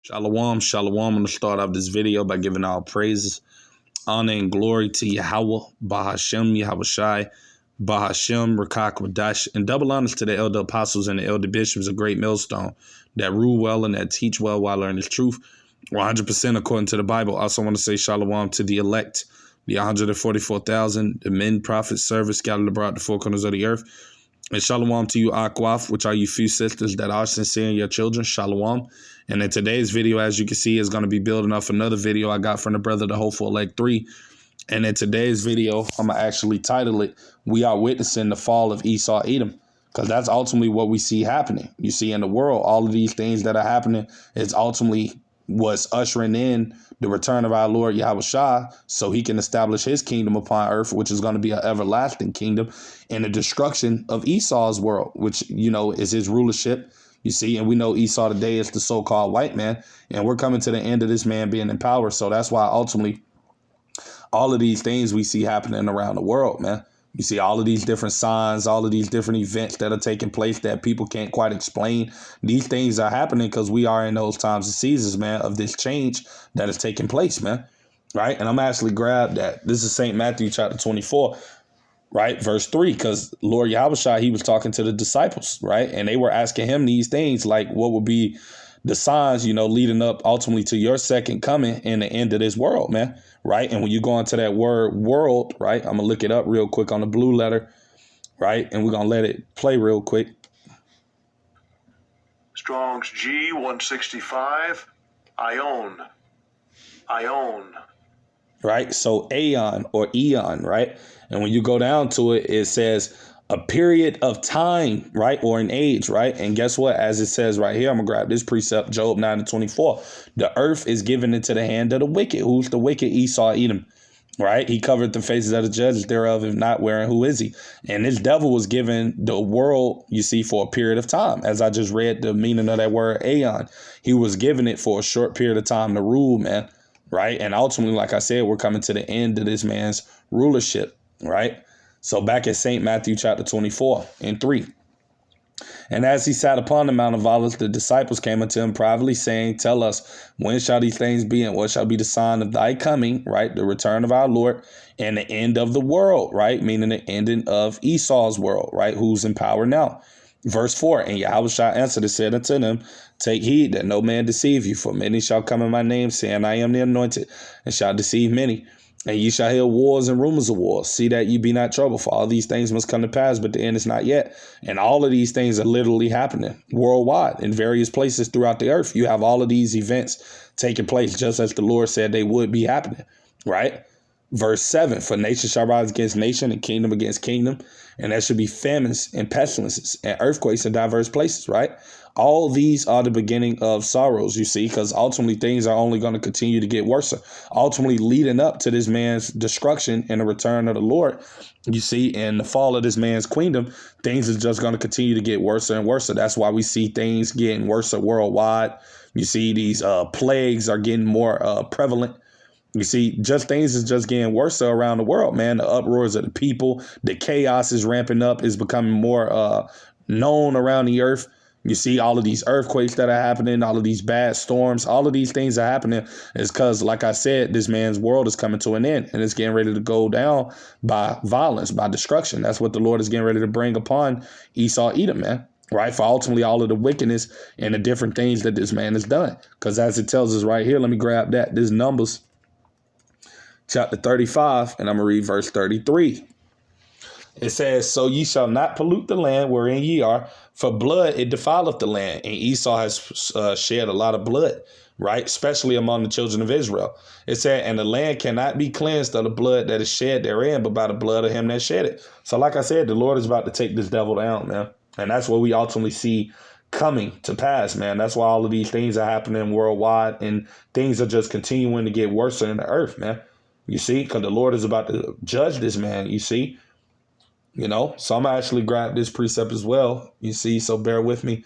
Shalom, shalom. I'm going to start off this video by giving all praises, honor, and glory to Yahweh, Bahashem, Yahweh Shai, Bahashem, Rakak, Wadash, and double honors to the elder apostles and the elder bishops of Great Millstone that rule well and that teach well while learning the truth, 100% according to the Bible. Also want to say shalom to the elect, the 144,000, the men, prophets, servants scattered abroad the four corners of the earth. And shalom to you, Akwaf, which are you few sisters that are sincere in your children. Shalom. And in today's video, as you can see, is going to be building off another video I got from the brother, the Hopeful Elect 3. And in today's video, I'm going to actually title it, We Are Witnessing the Fall of Esau, Edom. Because that's ultimately what we see happening. You see in the world, all of these things that are happening is ultimately what's ushering in the return of our Lord Yahweh Shai, so he can establish his kingdom upon earth, which is going to be an everlasting kingdom, and the destruction of Esau's world, which, you know, is his rulership. You see, and we know Esau today is the so-called white man, and we're coming to the end of this man being in power. So that's why ultimately all of these things we see happening around the world, man. You see all of these different signs, all of these different events that are taking place that people can't quite explain. These things are happening because we are in those times and seasons, man, of this change that is taking place, man. Right. And I'm actually grabbed that. This is St. Matthew chapter 24, right? Verse 3, because Lord Yahushua, he was talking to the disciples, right? And they were asking him these things like what would be the signs, you know, leading up ultimately to your second coming and the end of this world, man. Right. And when you go into that word world, right, I'm going to look it up real quick on the blue letter. Right. And we're going to let it play real quick. Strong's G 165. Ion. Right. So aeon or eon. Right. And when you go down to it, it says a period of time, right, or an age, right? And guess what? As it says right here, I'm going to grab this precept, Job 9:24. The earth is given into the hand of the wicked. Who's the wicked? Esau, Edom, right? He covered the faces of the judges thereof, if not wearing, who is he? And this devil was given the world, you see, for a period of time. As I just read the meaning of that word aeon, he was given it for a short period of time to rule, man, right? And ultimately, like I said, we're coming to the end of this man's rulership, right? So back at St. Matthew chapter 24 and 3. And as he sat upon the Mount of Olives, the disciples came unto him privately, saying, Tell us, when shall these things be, and what shall be the sign of thy coming, right? The return of our Lord, and the end of the world, right? Meaning the ending of Esau's world, right? Who's in power now. Verse 4, and Yahushua answered and said unto them, Take heed that no man deceive you, for many shall come in my name, saying, I am the anointed, and shall deceive many. And ye shall hear wars and rumors of wars. See that ye be not troubled, for all these things must come to pass, but the end is not yet. And all of these things are literally happening worldwide in various places throughout the earth. You have all of these events taking place just as the Lord said they would be happening, right? Verse 7, for nation shall rise against nation and kingdom against kingdom, and there shall be famines and pestilences and earthquakes in diverse places, right? All these are the beginning of sorrows, you see, because ultimately things are only going to continue to get worse. Ultimately leading up to this man's destruction and the return of the Lord, you see, and the fall of this man's queendom, things is just going to continue to get worse and worse. That's why we see things getting worse worldwide. You see these plagues are getting more prevalent. You see, just things is just getting worse around the world, man. The uproars of the people, the chaos is ramping up, is becoming more known around the earth. You see all of these earthquakes that are happening, all of these bad storms, all of these things are happening is because, like I said, this man's world is coming to an end and it's getting ready to go down by violence, by destruction. That's what the Lord is getting ready to bring upon Esau, Edom, man. Right, for ultimately all of the wickedness and the different things that this man has done. Because as it tells us right here, let me grab that. This Numbers chapter 35, and I'm going to read verse 33. It says, So ye shall not pollute the land wherein ye are, for blood it defileth the land. And Esau has shed a lot of blood, right? Especially among the children of Israel. It said, and the land cannot be cleansed of the blood that is shed therein, but by the blood of him that shed it. So like I said, the Lord is about to take this devil down, man. And that's what we ultimately see coming to pass, man. That's why all of these things are happening worldwide, and things are just continuing to get worse in the earth, man. You see, because the Lord is about to judge this man, you see. You know, so I'm actually grab this precept as well, you see, so bear with me.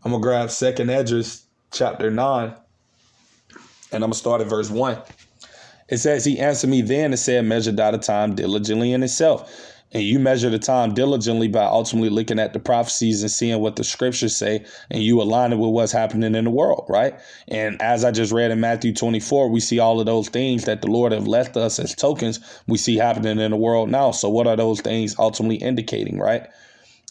I'm going to grab 2nd Esdras chapter 9, and I'm going to start at verse 1. It says, He answered me then and said, Measure thy the time diligently in itself, And you measure the time diligently by ultimately looking at the prophecies and seeing what the scriptures say, and you align it with what's happening in the world, right? And as I just read in Matthew 24, we see all of those things that the Lord have left us as tokens we see happening in the world now. So what are those things ultimately indicating, right?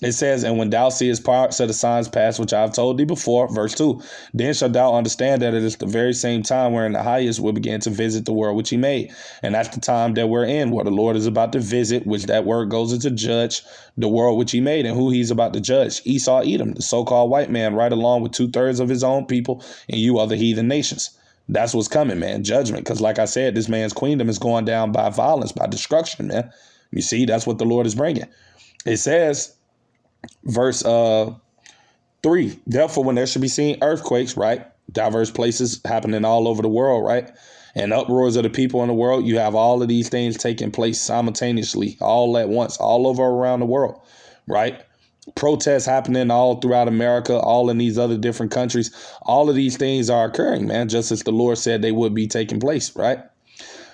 It says, and when thou seest parts of the signs pass, which I have told thee before, verse 2, then shalt thou understand that it is the very same time wherein the highest will begin to visit the world which he made. And that's the time that we're in, where the Lord is about to visit, which that word goes into judge the world which he made. And who he's about to judge? Esau, Edom, the so-called white man, right along with 2/3 of his own people and you other heathen nations. That's what's coming, man. Judgment. Because like I said, this man's queendom is going down by violence, by destruction, man. You see, that's what the Lord is bringing. It says, verse 3, therefore when there should be seen earthquakes, right, diverse places happening all over the world, right, and uproars of the people in the world, you have all of these things taking place simultaneously, all at once, all over around the world, right? Protests happening all throughout America, all in these other different countries. All of these things are occurring, man, just as the Lord said they would be taking place, right?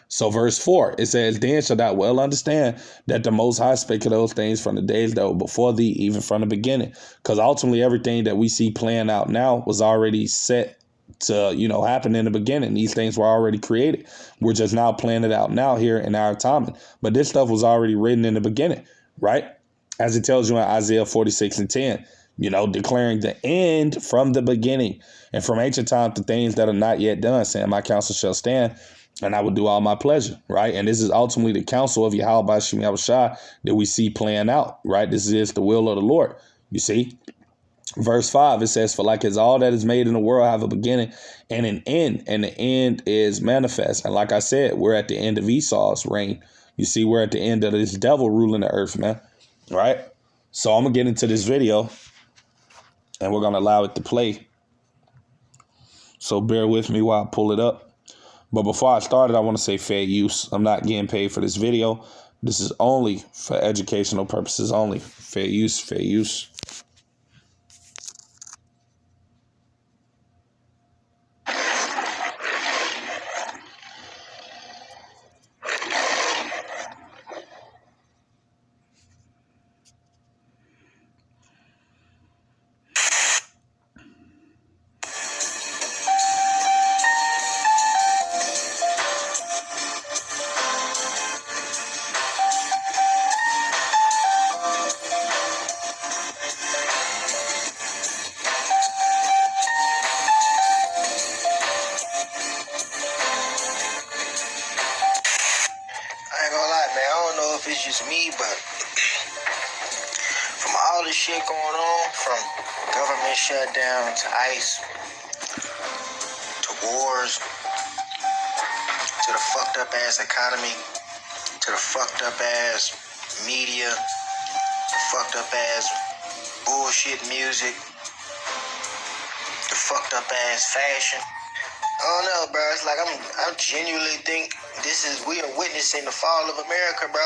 So verse 4, it says, then shalt thou well understand that the Most High spake of those things from the days that were before thee, even from the beginning. Because ultimately everything that we see playing out now was already set to, happen in the beginning. These things were already created. We're just now playing it out now here in our timing. But this stuff was already written in the beginning, right? As it tells you in Isaiah 46:10, declaring the end from the beginning. And from ancient times the things that are not yet done, saying, my counsel shall stand, and I will do all my pleasure, right? And this is ultimately the counsel of Yahweh Bashim Yahushua that we see playing out, right? This is the will of the Lord, you see? Verse 5, it says, for like as all that is made in the world have a beginning and an end, and the end is manifest. And like I said, we're at the end of Esau's reign. You see, we're at the end of this devil ruling the earth, man, right? So I'm going to get into this video, and we're going to allow it to play. So bear with me while I pull it up. But before I started, I want to say fair use. I'm not getting paid for this video. This is only for educational purposes only. Fair use, fair use. It's just me, but from all this shit going on, from government shutdown to ICE, to wars, to the fucked up ass economy, to the fucked up ass media, the fucked up ass bullshit music, the fucked up ass fashion. I don't know, bro. It's like I genuinely think we are witnessing the fall of America, bro.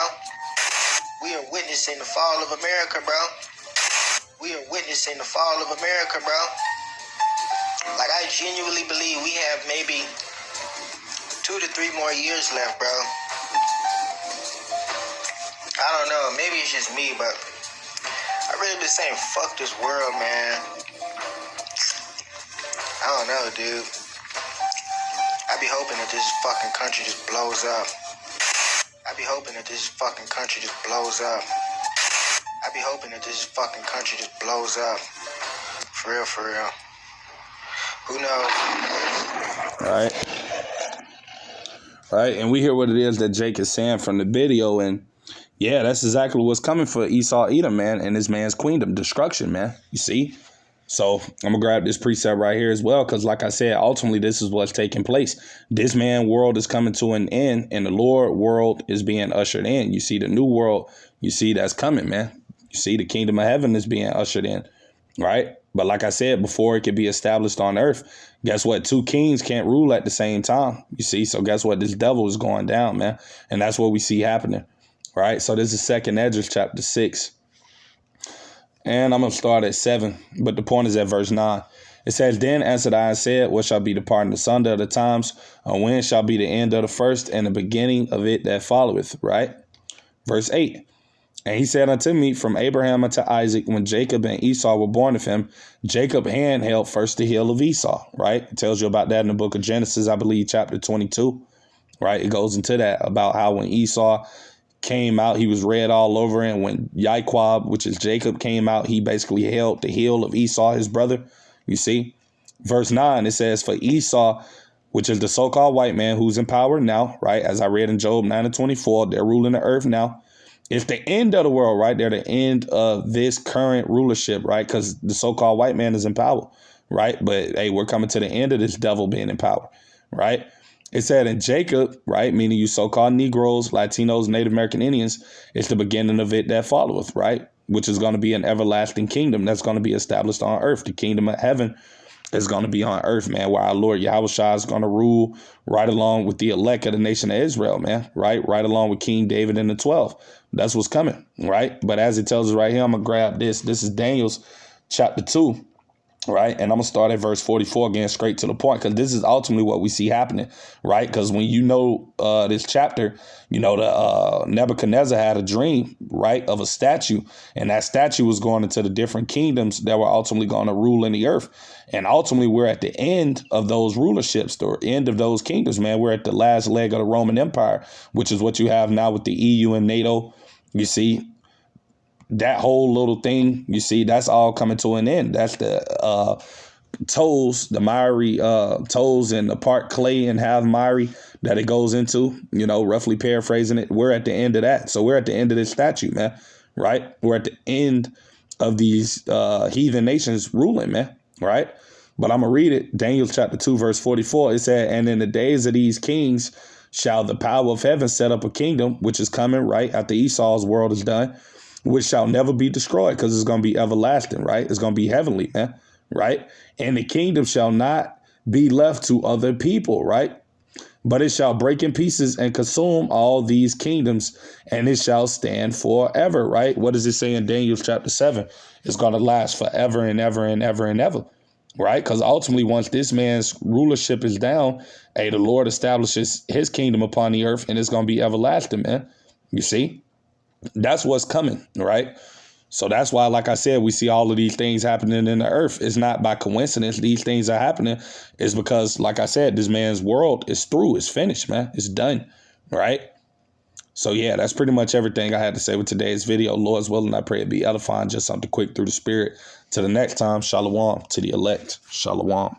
We are witnessing the fall of America, bro. We are witnessing the fall of America, bro. Like, I genuinely believe we have maybe 2 to 3 more years left, bro. I don't know. Maybe it's just me, but I really been saying, fuck this world, man. I don't know, dude. I be hoping that this fucking country just blows up. I be hoping that this fucking country just blows up. I be hoping that this fucking country just blows up. For real, for real. Who knows? Right. And we hear what it is that Jake is saying from the video. And yeah, that's exactly what's coming for Esau, Edom, man, and this man's queendom, destruction, man. You see? So I'm going to grab this precept right here as well, because like I said, ultimately, this is what's taking place. This man world is coming to an end, and the Lord world is being ushered in. You see the new world, you see that's coming, man. You see the kingdom of heaven is being ushered in, right? But like I said, before it could be established on earth, guess what? 2 kings can't rule at the same time, you see? So guess what? This devil is going down, man. And that's what we see happening, right? So this is 2nd Esdras chapter 6. And I'm going to start at 7, but the point is at verse 9. It says, then answered I and said, what shall be the part asunder of the times? And when shall be the end of the first and the beginning of it that followeth? Right? Verse 8. And he said unto me, from Abraham unto Isaac, when Jacob and Esau were born of him, Jacob hand held first the heel of Esau, right? It tells you about that in the book of Genesis, I believe, chapter 22, right? It goes into that about how when Esau came out, he was red all over. And when Yaquab, which is Jacob, came out, he basically held the heel of Esau, his brother. You see? Verse 9, it says, for Esau, which is the so-called white man who's in power now, right? As I read in Job 9:24, they're ruling the earth now. It's the end of the world, right? They're the end of this current rulership, right? Because the so-called white man is in power, right? But hey, we're coming to the end of this devil being in power, right? It said in Jacob, right? Meaning you so-called Negroes, Latinos, Native American Indians, it's the beginning of it that followeth, right? Which is going to be an everlasting kingdom that's going to be established on earth. The kingdom of heaven is going to be on earth, man, where our Lord Yahushua is going to rule right along with the elect of the nation of Israel, man, right along with King David and the 12. That's what's coming, right? But as it tells us right here, I'm going to grab this. This is Daniel's chapter 2, right? And I'm going to start at verse 44 again, straight to the point, because this is ultimately what we see happening, right? Because when you know this chapter, you know, the Nebuchadnezzar had a dream, right, of a statue, and that statue was going into the different kingdoms that were ultimately going to rule in the earth. And ultimately, we're at the end of those rulerships, or end of those kingdoms, man. We're at the last leg of the Roman Empire, which is what you have now with the EU and NATO. You see, that whole little thing, you see, that's all coming to an end. That's the toes, the miry toes and the part clay and half miry that it goes into, you know, roughly paraphrasing it. We're at the end of that. So we're at the end of this statute, man, right? We're at the end of these heathen nations ruling, man, right? But I'm going to read it. Daniel chapter 2, verse 44. It said, and in the days of these kings shall the power of heaven set up a kingdom, which is coming, right, after Esau's world is done, which shall never be destroyed, because it's going to be everlasting, right? It's going to be heavenly, man, right? And the kingdom shall not be left to other people, right? But it shall break in pieces and consume all these kingdoms, and it shall stand forever, right? What does it say in Daniel chapter 7? It's going to last forever and ever and ever and ever, right? Because ultimately, once this man's rulership is down, hey, the Lord establishes his kingdom upon the earth, and it's going to be everlasting, man. You see? That's what's coming, right? So that's why, like I said, we see all of these things happening in the earth. It's not by coincidence these things are happening. It's because, like I said, this man's world is through. It's finished, man. It's done, right? So, yeah, that's pretty much everything I had to say with today's video. Lord's willing, I pray it be edifying, just something quick through the spirit. Till the next time, shalom to the elect. Shalom.